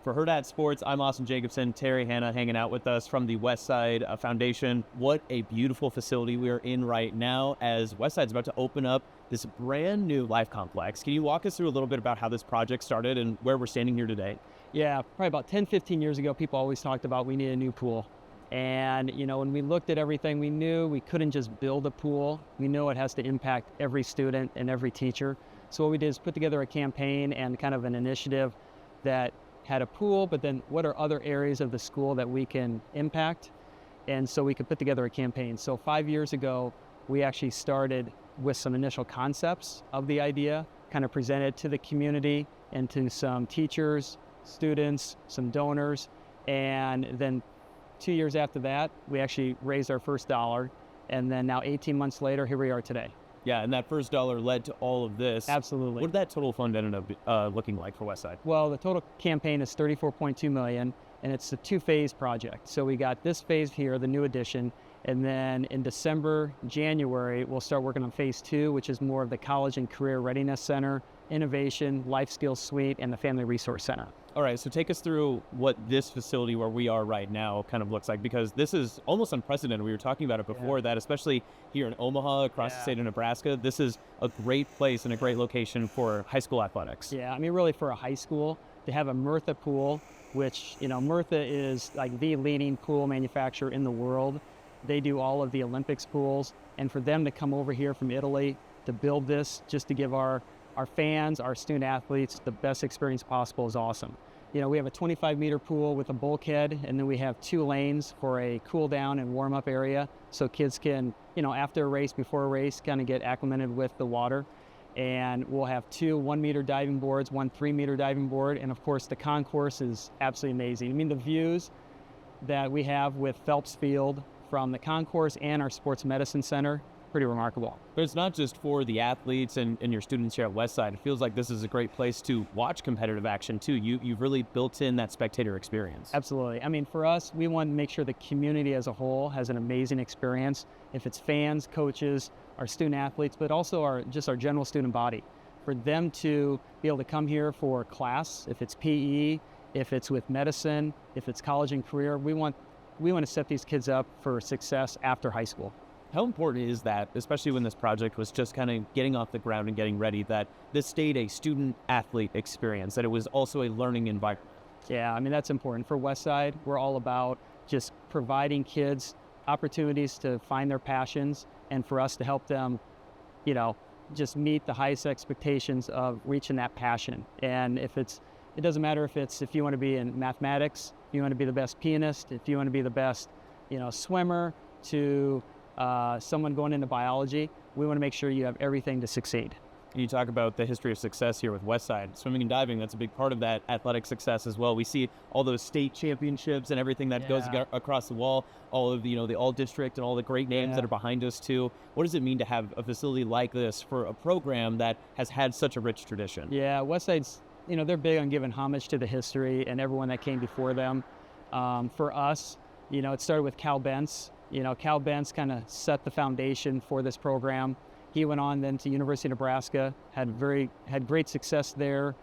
For Hurrdat Sports, I'm Austin Jacobson. Terry Hanna hanging out with us from the Westside Foundation. What a beautiful facility we are in right now as Westside's about to open up this brand new life complex. Can you walk us through a little bit about how this project started and where we're standing here today? Yeah, probably about 10, 15 years ago, people always talked about we need a new pool. And, when we looked at everything, we knew we couldn't just build a pool. We know it has to impact every student and every teacher. So what we did is put together a campaign and kind of an initiative that had a pool, but then what are other areas of the school that we can impact? And so we could put together a campaign. So 5 years ago, we actually started with some initial concepts of the idea, kind of presented to the community and to some teachers, students, some donors. And then 2 years after that, we actually raised our first dollar. And then now 18 months later, here we are today. Yeah, and that first dollar led to all of this. Absolutely. What did that total fund end up looking like for Westside? Well, the total campaign is $34.2 million, and it's a two-phase project. So we got this phase here, the new addition, and then in December, January, we'll start working on phase two, which is more of the College and Career Readiness Center, Innovation, Life Skills Suite, and the Family Resource Center. All right, so take us through what this facility where we are right now kind of looks like, because this is almost unprecedented. We were talking about it before that, especially here in Omaha, across the state of Nebraska. This is a great place and a great location for high school athletics. Yeah, I mean, really for a high school, to have a Murtha pool, which, Murtha is like the leading pool manufacturer in the world. They do all of the Olympics pools, and for them to come over here from Italy to build this just to give our fans, our student athletes, the best experience possible is awesome. We have a 25-meter pool with a bulkhead, and then we have 2 lanes for a cool down and warm up area so kids can, after a race, before a race, kind of get acclimated with the water. And we'll have 2 1-meter diving boards, 1 3-meter diving board, and of course the concourse is absolutely amazing. I mean, the views that we have with Phelps Field from the concourse and our sports medicine center, pretty remarkable. But it's not just for the athletes and your students here at Westside. It feels like this is a great place to watch competitive action too. You've really built in that spectator experience. Absolutely. I mean, for us, we want to make sure the community as a whole has an amazing experience. If it's fans, coaches, our student athletes, but also our general student body. For them to be able to come here for class, if it's PE, if it's with medicine, if it's college and career, we want to set these kids up for success after high school. How important is that, especially when this project was just kind of getting off the ground and getting ready, that this stayed a student-athlete experience, that it was also a learning environment? Yeah, I mean, that's important. For Westside, we're all about just providing kids opportunities to find their passions and for us to help them, just meet the highest expectations of reaching that passion. And it doesn't matter if you want to be in mathematics, if you want to be the best pianist, if you want to be the best, swimmer, to someone going into biology, we want to make sure you have everything to succeed. You talk about the history of success here with Westside. Swimming and diving, that's a big part of that athletic success as well. We see all those state championships and everything that goes across the wall, all of the all-district and all the great names that are behind us too. What does it mean to have a facility like this for a program that has had such a rich tradition? Yeah, Westside's, they're big on giving homage to the history and everyone that came before them. For us, it started with Cal Bentz. Cal Bentz kind of set the foundation for this program. He went on then to University of Nebraska, had great success there,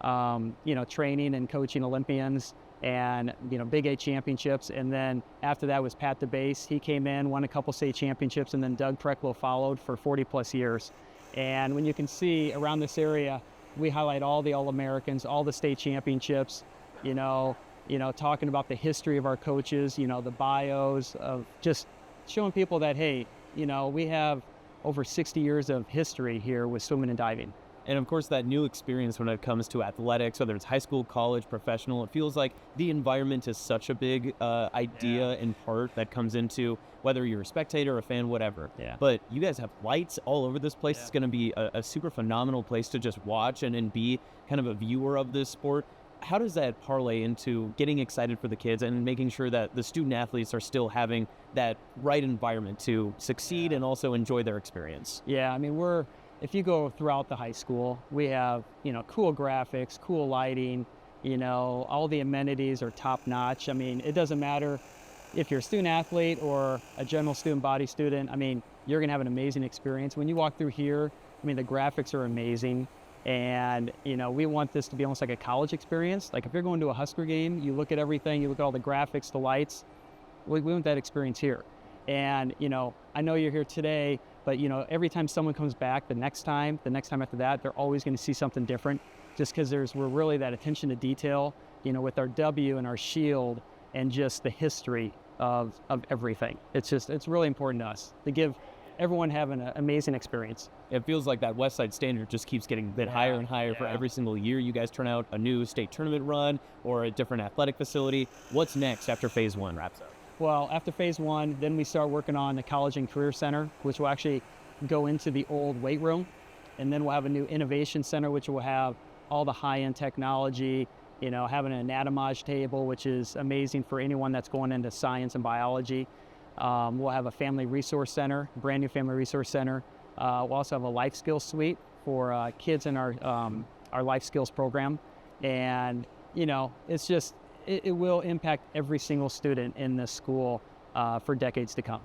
training and coaching Olympians and, Big A championships. And then after that was Pat DeBase. He came in, won a couple state championships, and then Doug Precklow followed for 40 plus years. And when you can see around this area, we highlight all the All-Americans, all the state championships, talking about the history of our coaches, the bios of just showing people that, hey, we have over 60 years of history here with swimming and diving. And of course, that new experience when it comes to athletics, whether it's high school, college, professional, it feels like the environment is such a big idea and part that comes into whether you're a spectator, a fan, whatever. Yeah. But you guys have lights all over this place. It's going to be a super phenomenal place to just watch and be kind of a viewer of this sport. How does that parlay into getting excited for the kids and making sure that the student athletes are still having that right environment to succeed and also enjoy their experience? Yeah, I mean, if you go throughout the high school, we have, cool graphics, cool lighting, all the amenities are top notch. I mean, it doesn't matter if you're a student athlete or a general student body student. I mean, you're going to have an amazing experience. When you walk through here, I mean, the graphics are amazing. And, we want this to be almost like a college experience. Like if you're going to a Husker game, you look at everything, you look at all the graphics, the lights. We want that experience here. And, I know you're here today, but, every time someone comes back, the next time after that, they're always going to see something different, just because we're really that attention to detail, with our W and our shield and just the history of everything. It's really important to us to give everyone having an amazing experience. It feels like that Westside standard just keeps getting a bit higher and higher for every single year. You guys turn out a new state tournament run or a different athletic facility. What's next after phase 1 wraps up? Well, after phase 1, then we start working on the College and Career Center, which will actually go into the old weight room. And then we'll have a new innovation center, which will have all the high-end technology, having an anatomage table, which is amazing for anyone that's going into science and biology. We'll have a family resource center, brand new family resource center. We'll also have a life skills suite for kids in our life skills program. And, it's just, it will impact every single student in this school for decades to come.